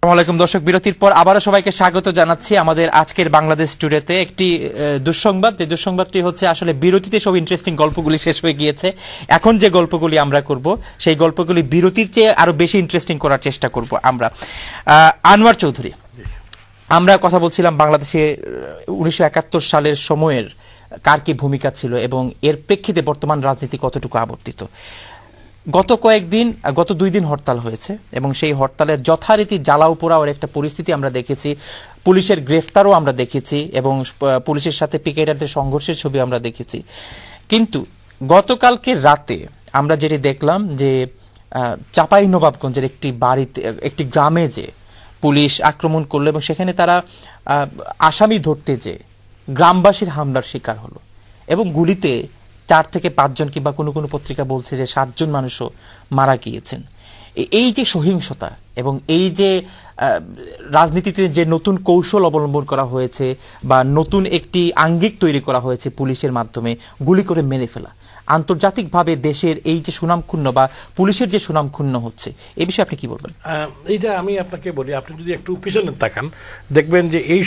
আসসালামু দর্শক, বিরতির পর আবারও সবাইকে স্বাগত জানাচ্ছি আমাদের আজকের বাংলাদেশ টুডেতে। একটি দুঃসংবাদ, যে দুঃসংবাদটি হচ্ছে আসলে বিরতিতে সব ইন্টারেস্টিং গল্পগুলি শেষ হয়ে গিয়েছে। এখন যে গল্পগুলি আমরা করব সেই গল্পগুলি বিরতির চেয়ে আরো বেশি ইন্টারেস্টিং করার চেষ্টা করব আমরা। আনোয়ার চৌধুরী, আমরা কথা বলছিলাম বাংলাদেশে 1971 সালের সময়ের কার কি ভূমিকা ছিল এবং এর প্রেক্ষিতে বর্তমান রাজনীতি কতটুকু আবর্তিত। গত 2 দিন হরতাল হয়েছে এবং সেই হরতালের যথারীতি জ্বালাও পোড়াওয়ার একটা পরিস্থিতি আমরা দেখেছি, পুলিশের গ্রেফতারও আমরা দেখেছি এবং পুলিশের সাথে পিকেটারদের সংঘর্ষের ছবি আমরা দেখেছি। কিন্তু গতকালকে রাতে আমরা যেটি দেখলাম যে চাঁপাইনবাবগঞ্জের একটি বাড়িতে, একটি গ্রামে যে পুলিশ আক্রমণ করলো এবং সেখানে তারা আসামি ধরতে যে গ্রামবাসীর হামলার শিকার হলো এবং গুলিতে 4 থেকে 5 জন, কিংবা কোনো কোনো পত্রিকা বলছে যে 7 জন মানুষও মারা গিয়েছেন। এই যে সহিংসতা এবং এই যে রাজনীতিতে যে নতুন কৌশল অবলম্বন করা হয়েছে বা নতুন একটি আঙ্গিক তৈরি করা হয়েছে পুলিশের মাধ্যমে গুলি করে মেরে ফেলা, আন্তর্জাতিকভাবে দেশের এই যে সুনাম ক্ষুণ্ণ বা পুলিশের যে সুনাম ক্ষুণ্ণ হচ্ছে, এই বিষয়ে আপনি কি বলবেন? এইটা আমি আপনাকে বলি, আপনি যদি একটু পিছনে তাকান দেখবেন যে এই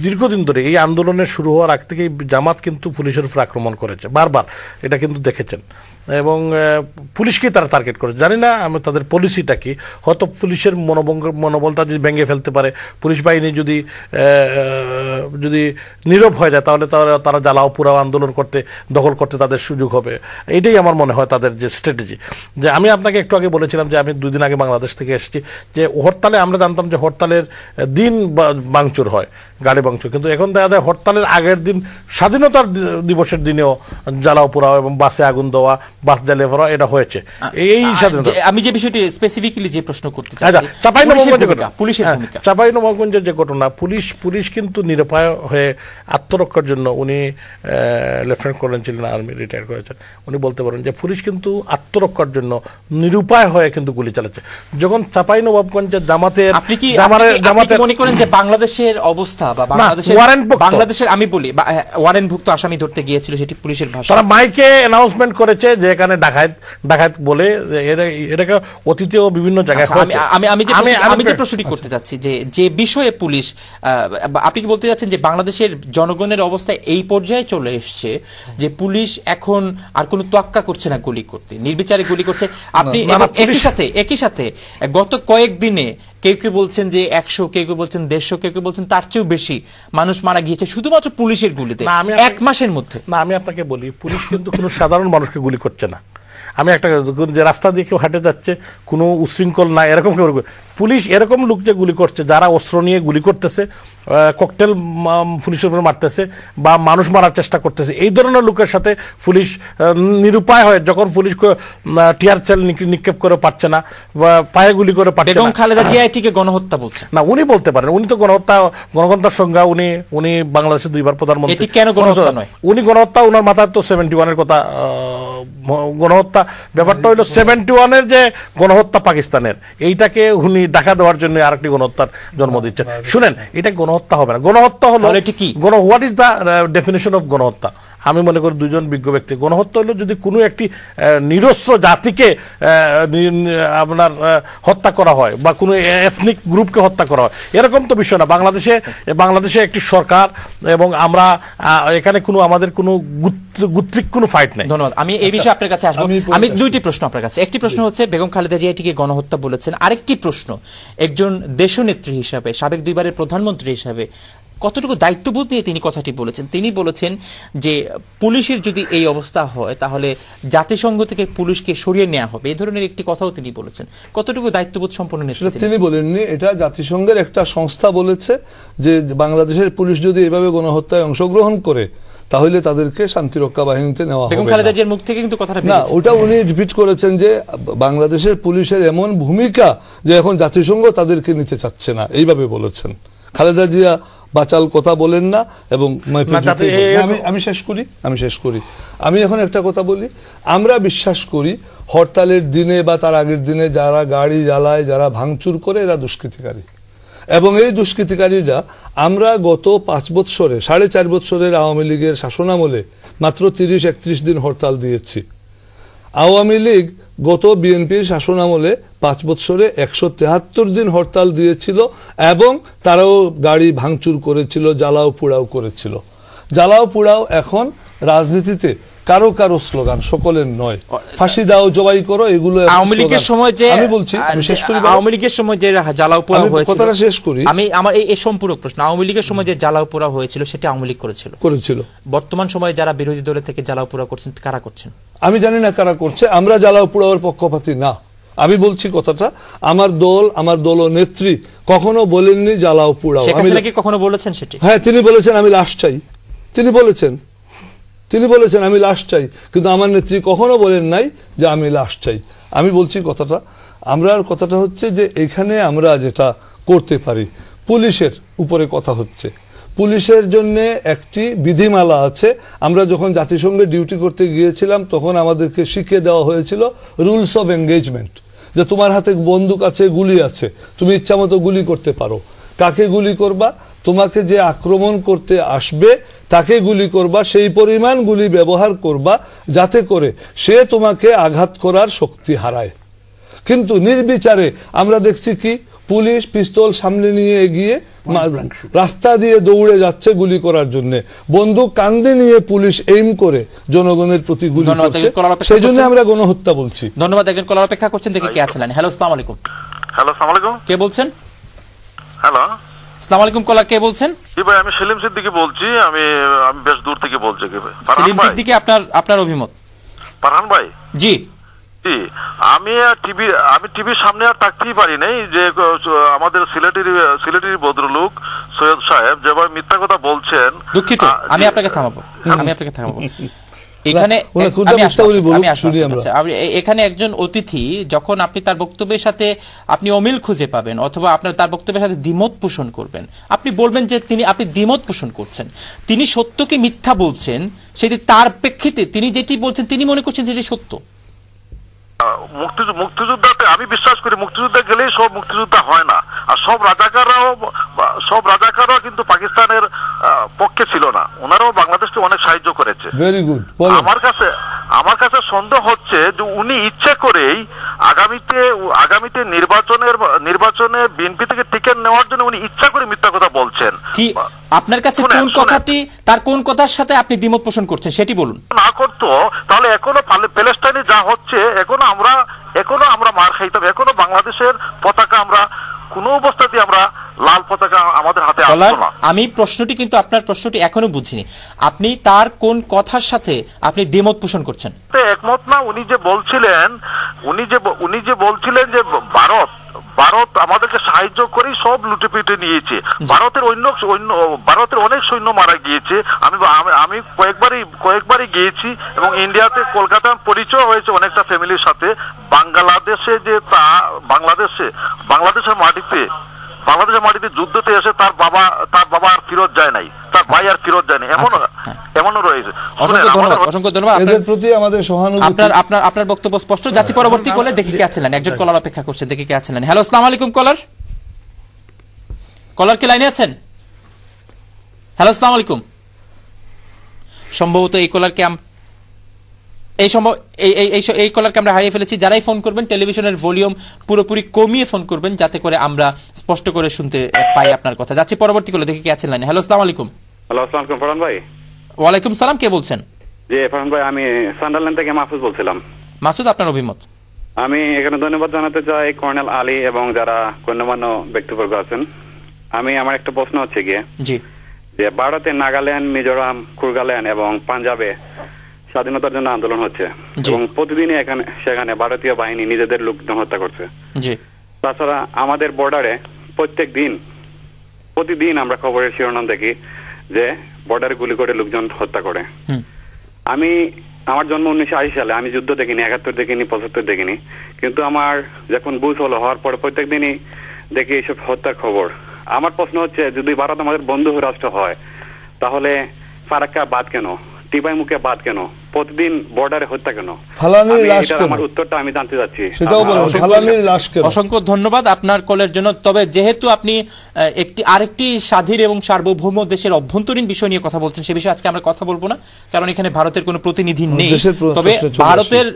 দীর্ঘদিন ধরে এই আন্দোলনের শুরু হওয়ার আগ থেকেই জামাত কিন্তু পুলিশের উপর আক্রমণ করেছে বারবার, এটা কিন্তু দেখেছেন, এবং পুলিশকেই তারা টার্গেট করে। জানি না আমি তাদের পলিসিটা কি, হয়তো পুলিশের মনোবলটা যদি ভেঙে ফেলতে পারে, পুলিশ বাহিনী যদি নীরব হয়ে যায় তাহলে তারা জ্বালাও পুরাও আন্দোলন করতে, দখল করতে তাদের সুযোগ হবে। এটাই আমার মনে হয় তাদের যে স্ট্র্যাটেজি। যে আমি আপনাকে একটু আগে বলেছিলাম যে আমি 2 দিন আগে বাংলাদেশ থেকে এসেছি, যে হরতালে আমরা জানতাম যে হরতালের দিন ভাঙচুর হয়, গাড়ি ভাঙচুর, কিন্তু এখন দেখা যায় হরতালের আগের দিন, স্বাধীনতার দিবসের দিনেও জ্বালাও পোড়াও এবং বাসে আগুন দেওয়া, বাস জ্বালিয়ে পড়া, এটা হয়েছে। এই স্বাধীনতা আমি যে বিষয়টি স্পেসিফিক্যালি যে প্রশ্ন করতে চাই, চাঁপাইনবাবগঞ্জের যে ঘটনা, পুলিশ কিন্তু নিরুপায় হয়ে আত্মরক্ষার জন্য, উনি লেফটেন্যান্ট কর্নেল ছিলেন, আর্মি রিটায়ার করেছেন, উনি বলতে পারেন যে পুলিশ কিন্তু আত্মরক্ষার জন্য নিরুপায় হয়ে কিন্তু গুলি চালাচ্ছে। যখন চাঁপাইনবাবগঞ্জের জামাতের, আপনি কি মনে করেন যে বাংলাদেশের অবস্থা বা বাংলাদেশের আমি বলি ওয়ারেন্টভুক্ত আসামি ধরতে গিয়েছিল, সেটি পুলিশের ভাষা, তারা মাইকে অ্যানাউন্সমেন্ট করেছে যে এখানে ডাকাত বলে, এটাকে অতীতেও বিভিন্ন জায়গায়। আমি যে প্রশ্নটি করতে চাচ্ছি যে বিষয়ে পুলিশ, আপনি কি বলতে যাচ্ছেন যে বাংলাদেশের জনগণের অবস্থা এই পর্যায়ে চলে এসছে যে পুলিশ এখন আর কোনো তোয়াক্কা করছে না গুলি করতে, নির্বিচারে গুলি করছে? আপনি একই সাথে গত কয়েকদিনে কেউ কেউ বলছেন যে 100, কেউ কেউ বলছেন 150, কেউ কেউ বলছেন তার চেয়েও বেশি মানুষ মারা গিয়েছে শুধুমাত্র পুলিশের গুলিতে 1 মাসের মধ্যে। না, আমি আপনাকে বলি, পুলিশ কিন্তু কোনো সাধারণ মানুষকে গুলি করছে না। আমি একটা যে রাস্তা দিয়ে কেউ হাঁটে যাচ্ছে, কোনো উশৃঙ্খল না এরকম কেউ, পুলিশ এরকম লোক যে গুলি করছে, যারা অস্ত্র নিয়ে গুলি করতেছে, ককটেল পুলিশের উপর মারতেছে বা মানুষ মারার চেষ্টা করতেছে, এই ধরনের লোকের সাথে পুলিশ নিরুপায় হয়। যখন পুলিশ টিয়ার সেল নিক্ষেপ করে পারছে না বা পায়ে গুলি করে পারছে না। খালেদা জিয়া এটিকে গণহত্যা বলছে না, উনি বলতে পারেন, উনি তো গণহত্যার সংজ্ঞা, উনি বাংলাদেশের 2 বার প্রধানমন্ত্রী। এটি কেন গণহত্যা নয়? উনি গণহত্যা, ওনার মাথায় তো 71-এর কথা, গণহত্যা ব্যাপারটা হইলো 71-এর যে গণহত্যা পাকিস্তানের, এইটাকে উনি ঢাকা দেওয়ার জন্য আরেকটি গণহত্যার জন্ম দিচ্ছেন। শুনেন, এটা গণহত্যা হবে না। গণহত্যা হলো, what is the definition of গণহত্যা? আমি মনে করি 2 জন বিজ্ঞ ব্যক্তি, গণহত্যা হলো যদি কোনো একটি নিরস্ত্র জাতিকে আপনার হত্যা করা হয় বা কোনো এথনিক গ্রুপকে হত্যা করা হয়, এরকম তো বিষয় না। বাংলাদেশে একটি সরকার এবং আমরা এখানে আমাদের কোনো গোত্রিক কোনো ফাইট নেই। ধন্যবাদ। আমি এই বিষয়ে আপনার কাছে আসবো। আমি 2টি প্রশ্ন আপনার কাছে। একটি প্রশ্ন হচ্ছে বেগম খালেদা জিয়া এটিকে গণহত্যা বলেছেন। আরেকটি প্রশ্ন, একজন দেশনেত্রী হিসাবে, সাবেক 2 বারের প্রধানমন্ত্রী হিসাবে কতটুকু দায়িত্ববোধ নিয়ে তিনি কথাটি বলেছেন? তিনি বলেছেন যে পুলিশের যদি এই অবস্থা হয় তাহলে জাতিসংঘ থেকে পুলিশকে সরিয়ে নেওয়া হবে, এই ধরনের একটি কথাও তিনি বলেছেন। কতটুকু দায়িত্ববোধ সম্পন্ন নেতৃত্ব? তিনি বলেননি, এটা জাতিসংঘের একটা সংস্থা বলেছে যে বাংলাদেশের পুলিশ যদি এভাবে গণহত্যায় অংশগ্রহণ করে তাহলে তাদেরকে শান্তিরক্ষা বাহিনীতে নেওয়া হবে। বেগম খালেদা জিয়ার মুখ থেকে কিন্তু কথাটা না, ওটা উনি রিপিট করেছেন যে বাংলাদেশের পুলিশের এমন ভূমিকা যে এখন জাতিসংঘ তাদেরকে নিতে চাচ্ছে না, এইভাবে বলেছেন। খালেদা জিয়া বাচাল কথা বলেন না। এবং আমি শেষ করি আমি এখন একটা কথা বলি, আমরা বিশ্বাস করি হরতালের দিনে বা তার আগের দিনে যারা গাড়ি জ্বালায়, যারা ভাঙচুর করে, এরা দুষ্কৃতিকারী। এবং এই দুষ্কৃতিকারীরা আমরা গত 5 বৎসরে, 4.5 বৎসরের আওয়ামী লীগের শাসনামলে মাত্র 30-31 দিন হরতাল দিয়েছি। আওয়ামী লীগ গত বিএনপির শাসনামলে 5 বছরে 173 দিন হরতাল দিয়েছিল এবং তারাও গাড়ি ভাঙচুর করেছিল, জ্বালাও পোড়াও করেছিল। জ্বালাও পোড়াও এখন রাজনীতিতে কারো কারো স্লোগান, সকলের নয়। ফাঁসি দাও, জবাই করো, এগুলো আওয়ামী লীগের সময় যে আমি বলছি, আমি শেষ করি। আওয়ামী লীগের সময় যে জ্বালাও পোড়াও হয়েছিল, কথাটা শেষ করি। আমি আমার এই সম্পূরক প্রশ্ন, আওয়ামী লীগের সময় যে জ্বালাও পোড়াও হয়েছিল সেটা আওয়ামী লীগ করেছিল। বর্তমান সময়ে যারা বিরোধী দলের থেকে জ্বালাও পোড়াও করছেন কারা করছেন? আমি জানি না কারা করছে। আমরা জ্বালাও পোড়াওয়ের পক্ষপাতী না। আমি বলছি কথাটা, আমার দল ও নেত্রী কখনো বলেননি জ্বালাও পোড়াও। শেখ হাসিনা কি কখনো বলেছেন সেটি? হ্যাঁ, তিনি বলেছেন আমি লাশ চাই, তিনি বলেছেন আমি লাশ চাই, কিন্তু আমার নেত্রী কখনো বলেন নাই যে আমি লাশ চাই। আমি বলছি কথাটা হচ্ছে যে এখানে আমরা যেটা করতে পারি, পুলিশের উপরে কথা হচ্ছে, পুলিশের জন্য একটি বিধিমালা আছে। আমরা যখন জাতিসংঘে ডিউটি করতে গিয়েছিলাম তখন আমাদেরকে শিখিয়ে দেওয়া হয়েছিল রুলস অফ এঙ্গেজমেন্ট, যে তোমার হাতে বন্দুক আছে, গুলি আছে, তুমি ইচ্ছা মতো গুলি করতে পারো। কাকে গুলি করবা? তোমাকে যে আক্রমণ করতে আসবে তাকে গুলি করবা, সেই পরিমাণ গুলি ব্যবহার করবা যাতে করে সে তোমাকে আঘাত করার শক্তি হারায়। কিন্তু নির্বিচারে আমরা দেখছি কি, পুলিশ পিস্তল সামনে নিয়ে এগিয়ে রাস্তা দিয়ে দৌড়ে যাচ্ছে গুলি করার জন্য, বন্দুক কাঁধে নিয়ে পুলিশ এইম করে জনগণের প্রতি গুলি করছে। সেই জন্য আমরা গণহত্যা বলছি। ধন্যবাদ। একজন কলার অপেক্ষা করছেন, দেখে কে আছেন। হ্যালো, আসসালামু আলাইকুম। হ্যালো, আসসালামু আলাইকুম। কে বলছেন? হ্যালো, আসসালামু আলাইকুম। কলার কে বলছেন? জি ভাই, আমি সেলিম সিদ্দিকী বলছি। আমি বেশ দূর থেকে বলছি। কি ভাই সেলিম সিদ্দিকী, আপনার অভিমত? ফারহান ভাই। জি জি, আমি টিভির সামনে আর থাকতেই পারি নাই যে আমাদের সিলেটের ভদ্রলোক সৈয়দ সাহেব যেভাবে মিথ্যা কথা বলছেন। দুঃখিত, আমি আপনাকে থামাবো। এখানে একজন অতিথি যখন আপনি তার বক্তব্যের সাথে আপনি অমিল খুঁজে পাবেন অথবা আপনার তার বক্তব্যের সাথে দ্বিমত পোষণ করবেন, আপনি বলবেন যে আপনি দ্বিমত পোষণ করছেন, তিনি সত্যকে মিথ্যা বলছেন, সেটি তার প্রেক্ষিতে তিনি যেটি বলছেন তিনি মনে করছেন সেটি সত্য। মুক্তিযোদ্ধাতে আমি বিশ্বাস করি, মুক্তিযুদ্ধে গেলেই সব মুক্তিযোদ্ধা হয় না, আর সব রাজাকাররাও কিন্তু পাকিস্তানের পক্ষে ছিল না, ওনারাও বাংলাদেশকে অনেক সাহায্য করেছে। Very good. আমার কাছে সন্দেহ হচ্ছে যে উনি ইচ্ছে করেই আগামীতে নির্বাচনে বিএনপি থেকে টিকিট নেওয়ার জন্য উনি ইচ্ছা করে মিথ্যা কথা বলছেন। কি আপনার কাছে কোন কথাটি, তার কোন কথার সাথে আপনি দ্বিমত পোষণ করছেন সেটি বলুন। না করতো তাহলে এখনো প্যালেস্টাইনে যা হচ্ছে এখনো আমরা মার খাইতাম, এখনো বাংলাদেশের পতাকা আমরা কোনো অবস্থাতে আমরা লাল পতাকা আমাদের হাতে আসতো না। আমি প্রশ্নটি কিন্তু আপনার প্রশ্নটি এখনো বুঝিনি, আপনি তার কোন কথার সাথে আপনি দ্বিমত পোষণ করছেন? একমত না। উনি যে বলছিলেন যে ভারত আমাদেরকে সাহায্য করে সব লুটেপিটে নিয়েছে, ভারতের অনেক সৈন্য মারা গিয়েছে। আমি কয়েকবারই গিয়েছি এবং ইন্ডিয়াতে কলকাতা পরিচয় হয়েছে অনেকটা ফ্যামিলির সাথে। বাংলাদেশের মাটিতে যুদ্ধতে এসে তার বাবা আর ফিরত যায় নাই, তার ভাই আর ফিরত যায় নাই, এমনও রয়েছে। অসংখ্য ধন্যবাদ। এদের প্রতি আমাদের সহানুভূতি। আপনার বক্তব্য স্পষ্ট। যাচ্ছি পরবর্তী কলে, দেখি কে আছেন। একজন কলার অপেক্ষা করছেন, দেখি কে আছেন। হ্যালো, আসসালামু আলাইকুম। কলার কি লাইনে আছেন? হ্যালো, আসসালামু আলাইকুম। সম্ভবত এই কলারকে আমরা হারিয়ে ফেলেছি। যারাই ফোন করবেন টেলিভিশনের ভলিউম পুরোপুরি কমিয়ে ফোন করবেন যাতে করে আমরা স্পষ্ট করে শুনতে পাই আপনার কথা। যাচ্ছি পরবর্তী কলে, দেখি কে আছেন লাইনে। হ্যালো, আসসালামু আলাইকুম। হ্যালো, আসসালামু আলাইকুম ফরহান ভাই। ওয়ালাইকুম সালাম। কে বলছেন? জি ফরহান ভাই, আমি সান্ডারল্যান্ড থেকে মাসুদ বলছিলাম। মাসুদ, আপনার অভিমত? আমি এখানে ধন্যবাদ জানাতে চাই কর্নেল আলী এবং যারা গণ্যমান্য ব্যক্তিবর্গ আছেন। আমার একটা প্রশ্ন হচ্ছে গিয়ে যে ভারতে নাগাল্যান্ড, মিজোরাম, কুর্গাল্যান্ড এবং পাঞ্জাবে স্বাধীনতার জন্য আন্দোলন হচ্ছে এবং প্রতিদিনই সেখানে ভারতীয় বাহিনী নিজেদের লোকজন হত্যা করছে। তাছাড়া আমাদের বর্ডারে প্রতিদিন আমরা খবরের শিরোনাম দেখি যে বর্ডারে গুলি করে লোকজন হত্যা করে। আমার জন্ম 1980 সালে, আমি যুদ্ধ দেখিনি, 71 দেখিনি, 75 দেখিনি, কিন্তু আমার যখন বুঝ হওয়ার পরে প্রত্যেক দিনই দেখি এইসব হত্যার খবর। আমার প্রশ্ন হচ্ছে, যদি ভারত আমাদের বন্ধু রাষ্ট্র হয় তাহলে ফারাক্কা বাদ কেন? টিপাই মুখে বাদ কেন, প্রতিদিন বর্ডারে হত্যা কেন, ফালানির লাশ কেন, আমার উত্তরটা আমি জানতে চাচ্ছি। সেটাও বলেন, ফালানির লাশ কেন। অসংখ্য ধন্যবাদ আপনার কলের জন্য। তবে যেহেতু আপনি আরেকটি স্বাধীন এবং সার্বভৌম দেশের অভ্যন্তরীণ বিষয় নিয়ে কথা বলছেন, সে বিষয়ে আজকে আমরা কথা বলবো না, কারণ এখানে ভারতের কোনো প্রতিনিধি নেই। তবে ভারতের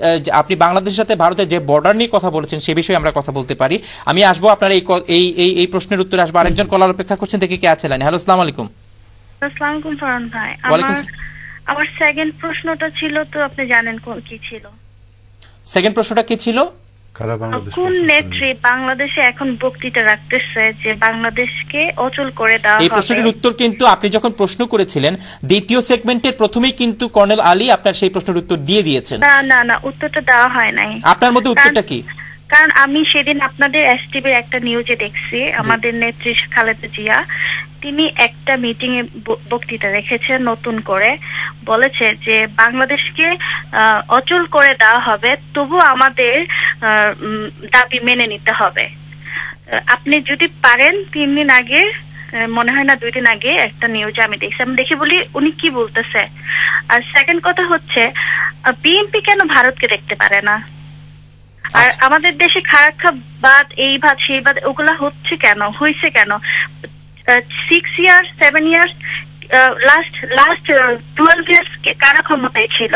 আপনি বাংলাদেশের সাথে ভারতের যে বর্ডার নিয়ে কথা বলেছেন সে বিষয়ে আমরা কথা বলতে পারি। আমি আসবো আপনার এই প্রশ্নের উত্তরে আসবো। আরেকজন কলার অপেক্ষা করছেন, দেখে কে আছে লাইনে। হ্যালো, আসসালামু আলাইকুম। আসসালামু আলাইকুম ফরহাদ ভাই। আমার সেকেন্ড প্রশ্নটা ছিল, তো আপনি জানেন কি ছিল? সেকেন্ড প্রশ্নটা কি ছিল? কোন নেত্রী বাংলাদেশে এখন বক্তৃতা রাখতেছে যে বাংলাদেশকে অচল করে দেওয়া হবে? এই প্রশ্নের উত্তর কিন্তু আপনি যখন প্রশ্ন করেছিলেন দ্বিতীয় সেগমেন্টের প্রথমেই কিন্তু কর্নেল আলী আপনার সেই প্রশ্নের উত্তর দিয়ে দিয়েছেন। না, উত্তরটা দেওয়া হয় নাই। আপনার মধ্যে উত্তরটা কি? কারণ আমি সেদিন আপনাদের এসটিভির একটা নিউজে দেখছি, আমাদের নেত্রী খালেদা জিয়া তিনি একটা মিটিং এ বক্তৃতা রেখেছেন, নতুন করে বলেছে যে বাংলাদেশকে অচল করে দেওয়া হবে, তবু আমাদের দাবি মেনে নিতে হবে। আপনি যদি পারেন 3 দিন আগে, মনে হয় না 2 দিন আগে একটা নিউজে আমি দেখছি, আমি দেখে বলি উনি কি বলতেছে। আর সেকেন্ড কথা হচ্ছে, বিএনপি কেন ভারতকে দেখতে পারে না? আর আমাদের দেশে খারাপ বাদ, এই ভাত সেই ভাত, ওগুলা হচ্ছে কেন, হয়েছে কেন? 6 ইয়ার্স 7 ইয়ার্স লাস্ট 12 ইয়ার্স কারা ক্ষমতায় ছিল?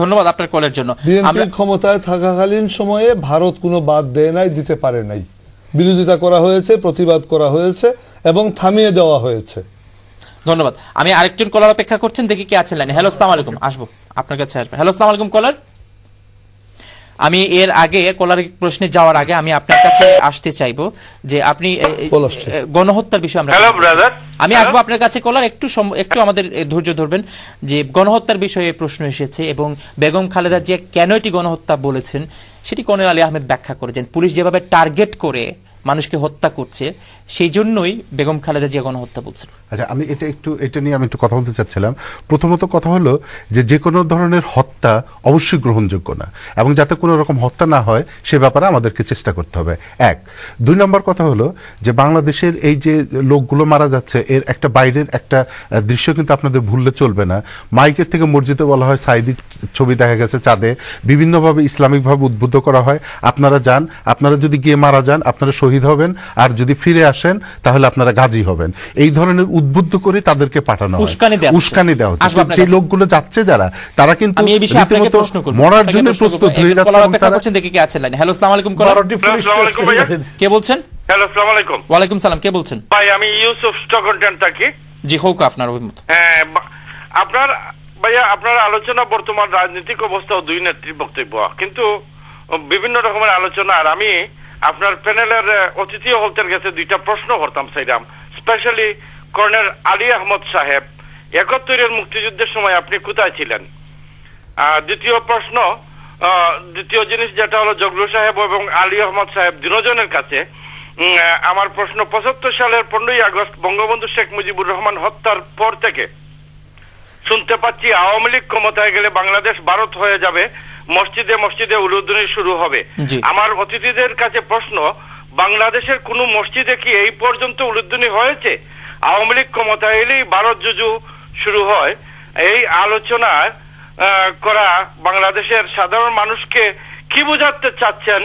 ধন্যবাদ আপনার কলের জন্য। বিএনপি ক্ষমতায় থাকাকালীন সময়ে ভারত কোনো বাদ দেয় নাই, দিতে পারে নাই। বিরোধিতা করা হয়েছে, প্রতিবাদ করা হয়েছে এবং থামিয়ে দেওয়া হয়েছে। ধন্যবাদ। আমি আরেকজন কলার অপেক্ষা করছেন, দেখি কে আছেন লাইনে। হ্যালো, আসসালামু আলাইকুম। আসবো আপনার কাছে আসবো। হ্যালো, আসসালামু আলাইকুম কলার। আমি এর আগে কলার প্রশ্নে যাওয়ার আগে আমি আপনার কাছে আসতে চাইবো যে আপনি গণহত্যার বিষয়ে আমি আসবো আপনার কাছে কলার, একটু আমাদের ধৈর্য ধরবেন। যে গণহত্যার বিষয়ে প্রশ্ন এসেছে এবং বেগম খালেদা জিয়া কেন এটি গণহত্যা বলেছেন সেটি কর্নেল আলী আহমেদ ব্যাখ্যা করেছেন। পুলিশ যেভাবে টার্গেট করে মানুষকে হত্যা করছে সেই জন্যই বেগম খালেদা জিয়া গণহত্যা বলছেন। আচ্ছা, আমি এটা নিয়ে আমি একটু কথা বলতে চাচ্ছিলাম। প্রথমত কথা হলো যে কোনো ধরনের হত্যা অবশ্যই গ্রহণযোগ্য না, এবং যাতে কোনো রকম হত্যা না হয় সে ব্যাপারে আমাদেরকে চেষ্টা করতে হবে। 1 2 নম্বর কথা হলো যে বাংলাদেশের এই যে লোকগুলো মারা যাচ্ছে এর একটা বাইরের একটা দৃশ্য কিন্তু আপনাদের ভুললে চলবে না। মাইকের থেকে মসজিদে বলা হয় সাইদির ছবি দেখা গেছে চাঁদে, বিভিন্নভাবে ইসলামিকভাবে উদ্বুদ্ধ করা হয়, আপনারা যান, আপনারা যদি গিয়ে মারা যান আপনারা শহীদ হবেন, আর যদি ফিরে আসেন তাহলে আপনারা গাজী হবেন। এই ধরনের উদ্বুদ্ধ করে তাদেরকে পাঠানো হয়, উস্কানি দেওয়া হচ্ছে। যে লোকগুলো যাচ্ছে যারা, তারা কিন্তু মরার জন্য প্রস্তুত হয়ে যাচ্ছে। দেখি কে আছে লাইনে। হ্যালো, আসসালামু আলাইকুম কলার। কে বলছেন? হ্যালো, আসসালামু আলাইকুম। ওয়ালাইকুম সালাম। কে বলছেন? ভাই আমি ইউসুফ স্টকটন থাকি। জি, হোক আপনার অভিমত। হ্যাঁ, আপনার আলোচনা বর্তমান রাজনৈতিক অবস্থা ও 2 নেত্রীর বক্তব্য, কিন্তু বিভিন্ন রকমের আলোচনা। আর আমি আপনার প্যানেলের অতিথি হলতের কাছে 2টা প্রশ্ন করতাম চাইলাম, স্পেশালি কর্নেল আলী আহমদ সাহেব, 71-এর মুক্তিযুদ্ধের সময় আপনি কোথায় ছিলেন? দ্বিতীয় জিনিস যেটা হলো জগলু সাহেব এবং আলী আহমদ সাহেব দুজনের কাছে আমার প্রশ্ন, 75 সালের 15ই আগস্ট বঙ্গবন্ধু শেখ মুজিবুর রহমান হত্যার পর থেকে শুনতে পাচ্ছি আওয়ামী লীগ ক্ষমতায় গেলে বাংলাদেশ ভারত হয়ে যাবে, মসজিদে মসজিদে উলুধ্বনি শুরু হবে। আমার অতিথিদের কাছে প্রশ্ন, বাংলাদেশের কোন মসজিদে কি এই পর্যন্ত উলুধ্বনি হয়েছে? আওয়ামী লীগ ক্ষমতায় এলেই ভারত যুযু শুরু হয়। এই আলোচনা করা বাংলাদেশের সাধারণ মানুষকে কি বোঝাতে চাচ্ছেন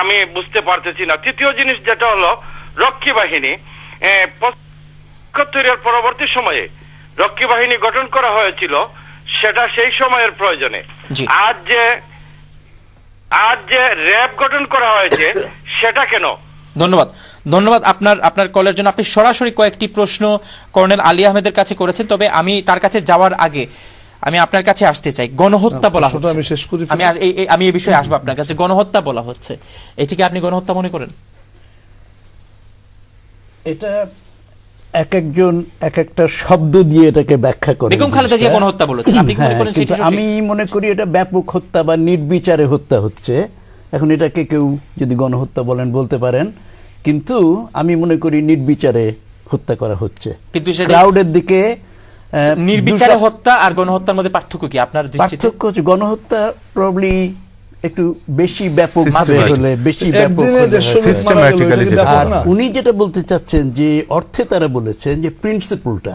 আমি বুঝতে পারতেছি না। তৃতীয় জিনিস যেটা হলো রক্ষী বাহিনী, 75-এর পরবর্তী সময়ে রক্ষী বাহিনী গঠন করা হয়েছিল, সেটা সেই সময়ের প্রয়োজনে। আজ যে র্যাব গঠন করা হয়েছে সেটা কেন? ধন্যবাদ আপনার কলের জন্য। আপনি সরাসরি কয়েকটি প্রশ্ন কর্নেল আলী আহমেদের কাছে করেছেন, তবে আমি তার কাছে যাওয়ার আগে আমি আপনার কাছে আসতে চাই। গণহত্যা বলা হচ্ছে, আমি এই বিষয়ে আসবো আপনার কাছে। গণহত্যা বলা হচ্ছে, এটিকে আপনি গণহত্যা মনে করেন? এটা এক একজন এক একটা শব্দ দিয়ে এটাকে ব্যাখ্যা করে। বেগম খালেদা জিয়া গণহত্যা বলেছেন, আপনি কি মনে করেন সেটা সঠিক? আমি মনে করি এটা ব্যাপক হত্যা বা নির্বিচারে হত্যা হচ্ছে। এখন এটাকে কেউ যদি গণহত্যা বলেন বলতে পারেন, কিন্তু আমি মনে করি নির্বিচারে হত্যা করা হচ্ছে। কিন্তু ক্রাউডের দিকে নির্বিচারে হত্যা আর গণহত্যার মধ্যে পার্থক্য কি আপনার দৃষ্টিতে? পার্থক্য হচ্ছে গণহত্যা প্রবাবলি একটু বেশি ব্যাপক হলে, বেশি ব্যাপক। আর উনি যেটা বলতে চাচ্ছেন যে অর্থে তারা বলেছেন যে প্রিন্সিপলটা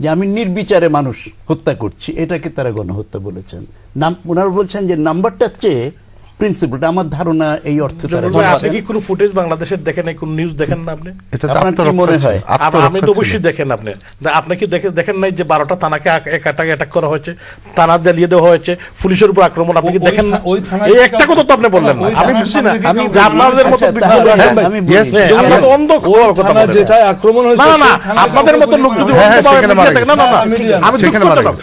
যে আমি নির্বিচারে মানুষ হত্যা করছি, এটাকে তারা গণহত্যা বলেছেন। ওনারা বলছেন যে নাম্বারটা চেয়ে প্রিন্সিপালটা, আমার ধারণা এই অর্থে। আপনি কি কোনো ফুটেজ বাংলাদেশের দেখেন নাই, কোন নিউজ দেখেন না আপনি? আপনার কি মনে হয়? আমি তো অবশ্যই দেখেন। আপনি কি দেখেন নাই যে 12টা থানাকে অ্যাটাক করা হয়েছে, থানা জ্বালিয়ে দেওয়া হয়েছে, পুলিশের উপর আক্রমণ? আপনি কি দেখেন না? এই একটা কথা তো আপনি বললেন না। আমি বুঝছি না আপনাদের মতো অন্ধ যেটা আক্রমণ হয়েছে, না না আপনাদের মতো লোক যদি না না আমি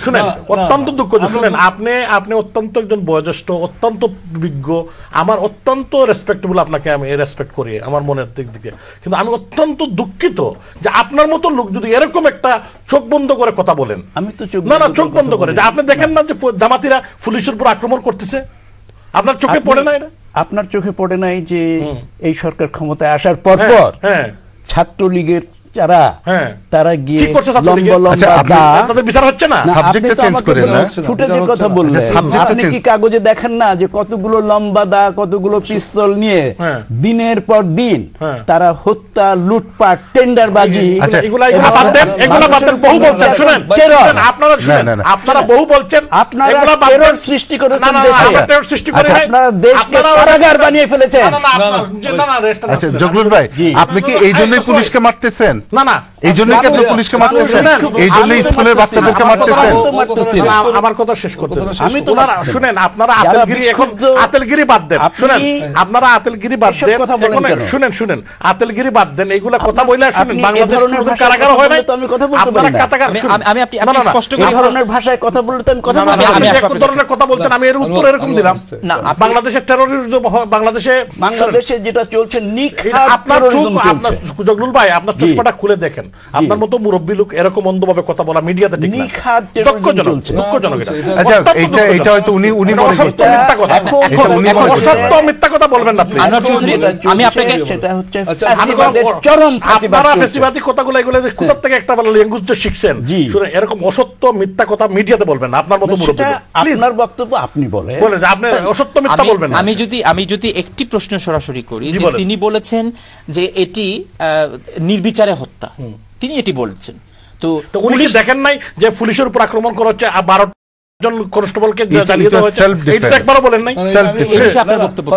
শুনেন, অত্যন্ত দুঃখ। শুনেন, আপনি অত্যন্ত একজন বয়োজ্যেষ্ঠ, অত্যন্ত বিজ্ঞ, আমার অত্যন্ত রেসপেক্টেবল, আপনাকে আমি রেসপেক্ট করি আমার মনের দিক থেকে, কিন্তু আমি অত্যন্ত দুঃখিত যে আপনার মতো লোক যদি এরকম একটা চোখ বন্ধ করে কথা বলেন। আমি তো চোখ বন্ধ করে, যে আপনি দেখেন না যে জামাতিরা পুলিশের উপর আক্রমণ করতেছে? আপনার চোখে পড়ে না এটা? আপনার চোখে পড়ে নাই যে এই সরকার ক্ষমতায় আসার পর ছাত্রলীগের যারা তারা গিয়ে বিচার হচ্ছে না, ফুটেজের কথা বললেন, আপনি কি কাগজে দেখেন না যে কতগুলো লম্বা দা, কতগুলো পিস্তল নিয়ে দিনের পর দিন তারা হত্যা, লুটপাট, টেন্ডারবাজি, আপনারা বহু বলছেন, আপনারা টেরর সৃষ্টি করেছেন, আপনারা দেশকে কারাগার বানিয়ে ফেলেছেন। আচ্ছা জগলুল ভাই, আপনি কি এই জন্যই পুলিশকে মারতেছেন? না না, এই জন্যই কি আপনি পুলিশকে মারতেছেন? এই জন্যই স্কুলের বাচ্চাদেরকে মারতেছেন? আমার কথা শেষ করতে আমি তো শুনেন, আপনারা আতেলগিরি বাদ দেন। শুনেন, আপনারা আতেলগিরি বাদ দেন। শুনেন আতেলগিরি বাদ দেন, এইগুলা কথা বইলা শুনেন। বাংলাদেশ কারাগার হয় নাই, আমি কথা বলতে পারি না। আমি আপনি স্পষ্ট করে ধরনের ভাষায় কথা বললে তো আমি কথা বলতে পারি। আমি এক ধরনের কথা বলতেন, আমি এর উত্তর এরকম দিলাম না। বাংলাদেশের টেররিজম, বাংলাদেশে যেটা চলছে নিখাত টেররিজম চলছে। জগলুল ভাই, আপনার চশমাটা খুলে দেখেন, আপনার মতো মুরব্বী লোক এরকম অন্ধভাবে কথা বলা মিডিয়াতে ঠিক না। দুঃখজনক। আচ্ছা, এটা হয়তো উনি অসত্য মিথ্যা কথা বলবেন না প্লিজ। আমি আপনাকে, সেটা হচ্ছে ফ্যাসিবাদের চরম ফ্যাসিবাদ। আপনারা ফ্যাসিবাদী কথাগুলো এগুলো কোথা থেকে একটা ল্যাঙ্গুয়েজ শিখছেন? শুনে, এরকম অসত্য মিথ্যা কথা মিডিয়াতে বলবেন না। আপনার মতো মুরব্বী, আপনার বক্তব্য আপনি বলেন যে আপনি অসত্য মিথ্যা বলবেন না। আমি যদি একটি প্রশ্ন সরাসরি করি, যে তিনি বলেছেন যে এটি নির্বিচারে হত্যা, তিনি এটি বলেছেন, তো উনি দেখেন নাই যে পুলিশের উপর আক্রমণ করা হচ্ছে, 12 জন কনস্টেবলকে জ্বালিয়ে দেওয়া হয়েছে? এইটা একবারও বলেন নাই। আপনার বক্তব্য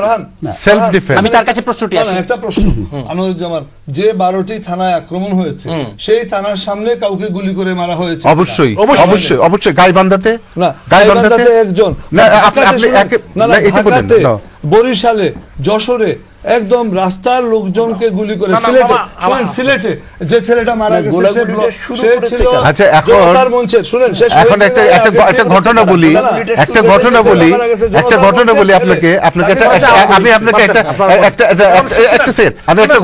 সেলফ ডিফেন্স। আমি তার কাছে প্রশ্নটি আসি, একটা প্রশ্ন আনোয়ারুজ্জামান, যে 12টি থানায় আক্রমণ হয়েছে সেই থানার সামনে কাউকে গুলি করে মারা হয়েছে? অবশ্যই অবশ্যই অবশ্যই। গাইবান্ধাতে না, গাইবান্ধাতে একজন, বরিশালে, যশোরে একদম রাস্তার লোকজনকে গুলি করে, সিলেটে যে ছেলেটা মারা গেছে আচ্ছা, এখন শুনেন, একটা ঘটনা বলি আপনাকে আমি আপনাকে একটা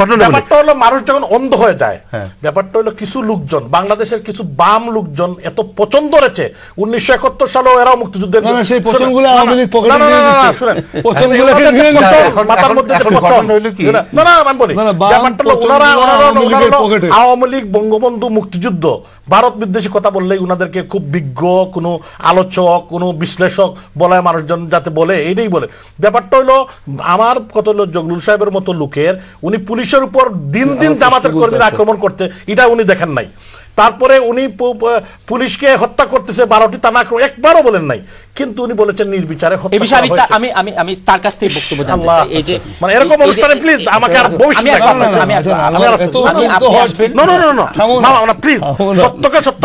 ঘটনা বলি। ব্যাপারটা হলো, মানুষ যখন অন্ধ হয়ে যায়, ব্যাপারটা হলো কিছু লোকজন, বাংলাদেশের কিছু বাম লোকজন এত পছন্দ রয়েছে। 1971 সালেও এরাও মুক্তিযুদ্ধের সেই পছন্দগুলো আওয়ামী লীগ মাথার মধ্যে আওয়ামী লীগ, বঙ্গবন্ধু, মুক্তিযুদ্ধ, ভারত বিদ্বেষী কথা বললেই উনাদেরকে খুব বিজ্ঞ কোন আলোচক, কোন বিশ্লেষক বলায় মানুষজন যাতে বলে, এইটাই বলে। ব্যাপারটা হলো, আমার কথা হলো, জগলুল সাহেবের মতো লোকের, উনি পুলিশের উপর দিন দিন জামাতের কর্মীরা আক্রমণ করতে, এটা উনি দেখেন নাই। তারপরে উনি পুলিশকে হত্যা করতেছে, 12টি থানা আক্রমণ, একবারও বলেন নাই, কিন্তু উনি বলেছেন নির্বিচারে হত্যা। এই বিষয়ে আমি তার কাছ থেকে বক্তব্য জানতে চাই। এই যে মানে এরকম অনুষ্ঠানে প্লিজ আমাকে আর প্লিজ সত্যকে সত্য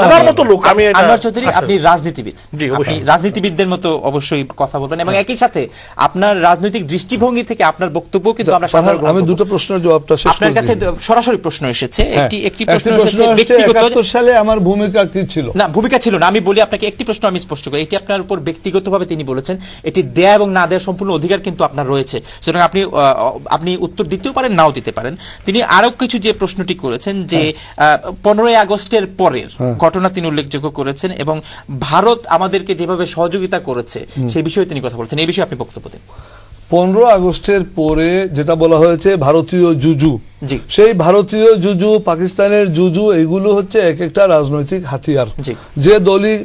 আমার মতো লোক। আমি আনোয়ার চৌধুরী, আপনি রাজনীতিবিদ, আপনি রাজনীতিবিদদের মতো অবশ্যই কথা বলবেন, এবং একই সাথে আপনার রাজনৈতিক দৃষ্টিভঙ্গি থেকে আপনার বক্তব্য কিন্তু আমরা সাধারণ। আমি দুটো প্রশ্নের জবাবটা শেষ করি। আপনার কাছে সরাসরি প্রশ্ন এসেছে, একটি প্রশ্ন এসেছে ব্যক্তিগত। 71 সালে আমার ভূমিকা কি ছিল? না, ভূমিকা ছিল না। আমি বলি আপনাকে, একটি প্রশ্ন আমি স্পষ্ট করি, এটি আপনার উপর ব্যক্তিগতভাবে তিনি বলেছেন, এটি দেয়া এবং না দেওয়ার সম্পূর্ণ অধিকার কিন্তু আপনার রয়েছে, সুতরাং আপনি উত্তর দিতেও পারেন, নাও দিতে পারেন। তিনি আরো কিছু যে প্রশ্নটি করেছেন যে 15ই আগস্টের পরের ঘটনা তিনি উল্লেখযোগ্য করেছেন, এবং ভারত আমাদেরকে যেভাবে সহযোগিতা করেছে সেই বিষয়ে তিনি কথা বলছেন। এই বিষয়ে আপনি বক্তব্য দেন। 15 আগস্টের পরে যেটা বলা হয়েছে ভারতীয় জুজু, সেই ভারতীয় জুজু, পাকিস্তানের জুজু, এগুলো হচ্ছে এক একটা রাজনৈতিক হাতিয়ার। যে দলই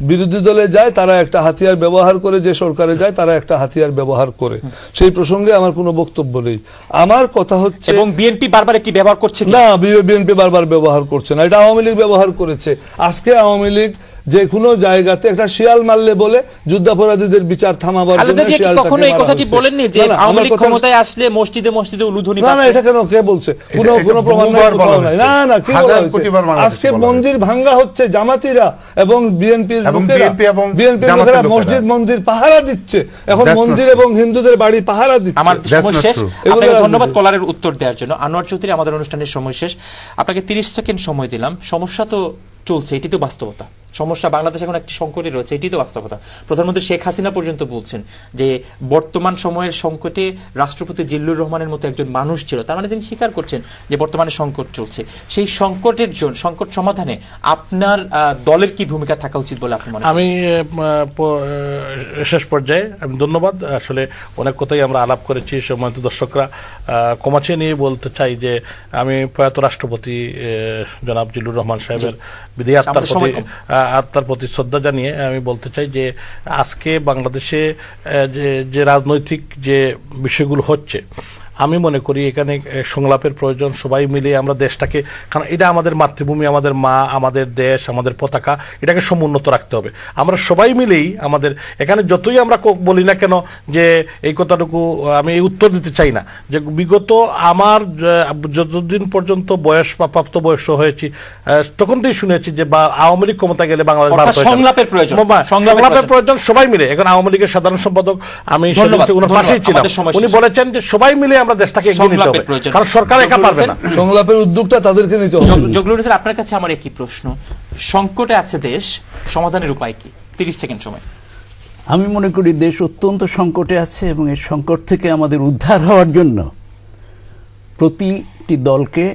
বিরোধী দলে যায় তারা একটা হাতিয়ার ব্যবহার করে, যে সরকারে যায় তারা একটা হাতিয়ার ব্যবহার করে। সেই প্রসঙ্গে আমার কোনো বক্তব্য নেই। আমার কথা হচ্ছে, এবং বিএনপি বারবার একটি ব্যবহার করছে না, বিএনপি বারবার ব্যবহার করছে না, এটা আওয়ামী লীগ ব্যবহার করেছে। আজকে আওয়ামী লীগ যে কোনো জায়গাতে একটা শিয়াল মারলে বলে যুদ্ধাপরাধীদের বিচার থামাবার জন্য কখনো এই কথাটি বলেননি যে আওয়ামী লীগ ক্ষমতায় আসলে মসজিদে মসজিদে উলুধ্বনি? না, এটা কেন, কে বলছে? কোনো প্রমাণ নাই। না, কি বলা হয়েছে? আজকে মন্দির ভাঙ্গা হচ্ছে জামাতিরা এবং বিএনপির লোকেরা মসজিদ মন্দির পাহারা দিচ্ছে, এখন মন্দির এবং হিন্দুদের বাড়ি পাহারা দিচ্ছে। আমার সময় শেষ, আপনাকে ধন্যবাদ কলারের উত্তর দেওয়ার জন্য। আনোয়ার চৌধুরী, আমাদের অনুষ্ঠানের সময় শেষ, আপনাকে 30 সেকেন্ড সময় দিলাম। সমস্যা তো চলছে, এটি তো বাস্তবতা। সমস্যা, বাংলাদেশ এখন একটি সংকটে রয়েছে, এটি তো বাস্তবতা। প্রধানমন্ত্রী শেখ হাসিনা পর্যন্ত বলছেন যে বর্তমান সময়ের সংকটে রাষ্ট্রপতি জিল্লুর রহমানের মতো একজন মানুষ ছিল, তার মানে তিনি স্বীকার করছেন যে বর্তমানে সংকট চলছে। সেই সংকটের জন্য, সংকট সমাধানে আপনার দলের কি ভূমিকা থাকা উচিত বলে আপনি মনে করেন? আমি শেষ পর্যায়ে আমি ধন্যবাদ, আসলে অনেক কথাই আমরা আলাপ করেছি, সম্মানিত দর্শকরা কমাচ্ছে নিয়ে বলতে চাই যে আমি প্রয়াত রাষ্ট্রপতি জনাব জিল্লুর রহমান সাহেবের বিদায়ী আত্মার প্রতি শ্রদ্ধা জানিয়ে আমি বলতে চাই যে আজকে বাংলাদেশে যে রাজনৈতিক যে বিষয়গুলো হচ্ছে, আমি মনে করি এখানে সংলাপের প্রয়োজন। সবাই মিলে আমরা দেশটাকে, কারণ এটা আমাদের মাতৃভূমি, আমাদের মা, আমাদের দেশ, আমাদের পতাকা, এটাকে সমুন্নত রাখতে হবে। আমরা সবাই মিলেই আমাদের এখানে যতই আমরা বলি না কেন যে এই কথাটুকু আমি উত্তর দিতে চাই না, যে বিগত আমার যতদিন পর্যন্ত বয়স বা প্রাপ্ত বয়স হয়েছি তখন থেকে শুনেছি যে আওয়ামী লীগ ক্ষমতা গেলে বাংলাদেশ সংলাপের প্রয়োজন সবাই মিলে। এখন আওয়ামী লীগের সাধারণ সম্পাদক আমি ওনার পাশেই ছিলাম, উনি বলেছেন যে সবাই মিলে আমরা দেশটাকে এগিয়ে নিতে হবে, কারণ সরকার একা পারবে না, সংলাপের উদ্যোগটা তাদেরকে নিতে হবে। জগলুর স্যার, আপনার কাছে আমার একই প্রশ্ন, সংকটে আছে দেশ, সমাধানের উপায় কি? 30 সেকেন্ড সময়। আমি মনে করি দেশ অত্যন্ত সংকটে আছে এবং এই সংকট থেকে আমাদের উদ্ধার হওয়ার জন্য প্রতিটি দলকে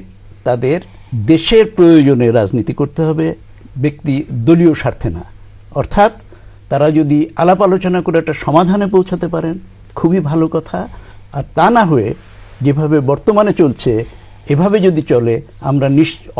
তাদের দেশের প্রয়োজনে রাজনীতি করতে হবে, ব্যক্তি দলীয় স্বার্থে না। অর্থাৎ তারা যদি আলাপ আলোচনা করে একটা সমাধানে পৌঁছাতে পারেন খুবই ভালো কথা, আর তা না হয়ে যেভাবে বর্তমানে চলছে এভাবে যদি চলে আমরা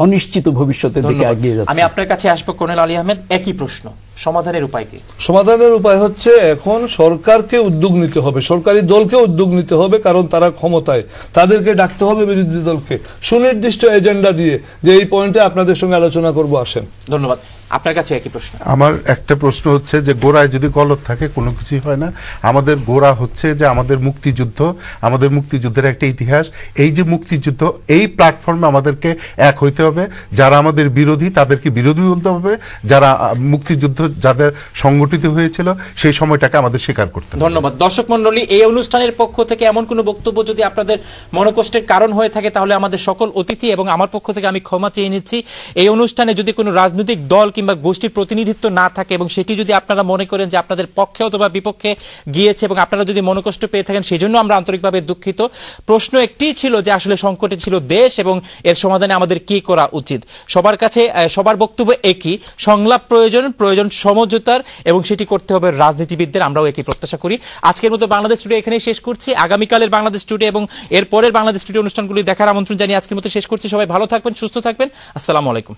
অনিশ্চিত ভবিষ্যতের দিকে এগিয়ে যাচ্ছি। আমি আপনার কাছে আসবো কর্নেল আলী আহমেদ, একই প্রশ্ন, সমাধানের উপায় কি? সমাধানের উপায় হচ্ছে এখন সরকারকে উদ্যোগ নিতে হবে, সরকারি দলকে উদ্যোগ নিতে হবে, কারণ তারা ক্ষমতায়, তাদেরকে ডাকতে হবে বিরোধী দলকে সুনির্দিষ্ট এজেন্ডা দিয়ে যে এই পয়েন্টে আপনাদের সঙ্গে আলোচনা করব, আসেন। ধন্যবাদ। আপনার কাছে একই প্রশ্ন। আমার একটা প্রশ্ন হচ্ছে যে গোড়ায় যদি গলত থাকে কোনো কিছুই হয় না। আমাদের গোড়া হচ্ছে যে আমাদের মুক্তিযুদ্ধ, আমাদের মুক্তিযুদ্ধের একটা ইতিহাস। এই যে মুক্তিযুদ্ধ, এই প্ল্যাটফর্মে আমাদেরকে এক হইতে হবে। যারা আমাদের বিরোধী তাদেরকে বিরোধী বলতে হবে, যারা মুক্তিযুদ্ধ যাদের সংগঠিত হয়েছিল সেই সময়টাকে আমাদের স্বীকার করতে হবে। ধন্যবাদ। দর্শক মন্ডলী, এই অনুষ্ঠানের পক্ষ থেকে এমন কোনো বক্তব্য যদি আপনাদের মনোকষ্টের কারণ হয়ে থাকে তাহলে আমাদের সকল অতিথি এবং আমার পক্ষ থেকে আমি ক্ষমা চেয়ে নিচ্ছি। এই অনুষ্ঠানে যদি কোনো রাজনৈতিক দল কিংবা গোষ্ঠীর প্রতিনিধিত্ব না থাকে এবং সেটি যদি আপনারা মনে করেন যে আপনাদের পক্ষে অথবা বিপক্ষে গিয়েছে এবং আপনারা যদি মনোকষ্ট পেয়ে থাকেন সেই জন্য আমরা আন্তরিকভাবে দুঃখিত। প্রশ্ন একটিই ছিল যে আসলে সংকটে ছিল দেশ এবং এর সমাধানে আমাদের কি করা উচিত। সবার কাছে সবার বক্তব্য একই, সংলাপ প্রয়োজন, প্রয়োজন সমঝোতার, এবং সেটি করতে হবে রাজনীতিবিদদের। আমরাও একই প্রত্যাশা করি। আজকের মতো বাংলাদেশ টুডে এখানেই শেষ করছি। আগামীকালের বাংলাদেশ টুডে এবং এর পরের বাংলাদেশ টুডে অনুষ্ঠানগুলি দেখার আমন্ত্রণ জানিয়ে আজকের মতো শেষ করছি। সবাই ভালো থাকবেন, সুস্থ থাকবেন। আসসালামু আলাইকুম।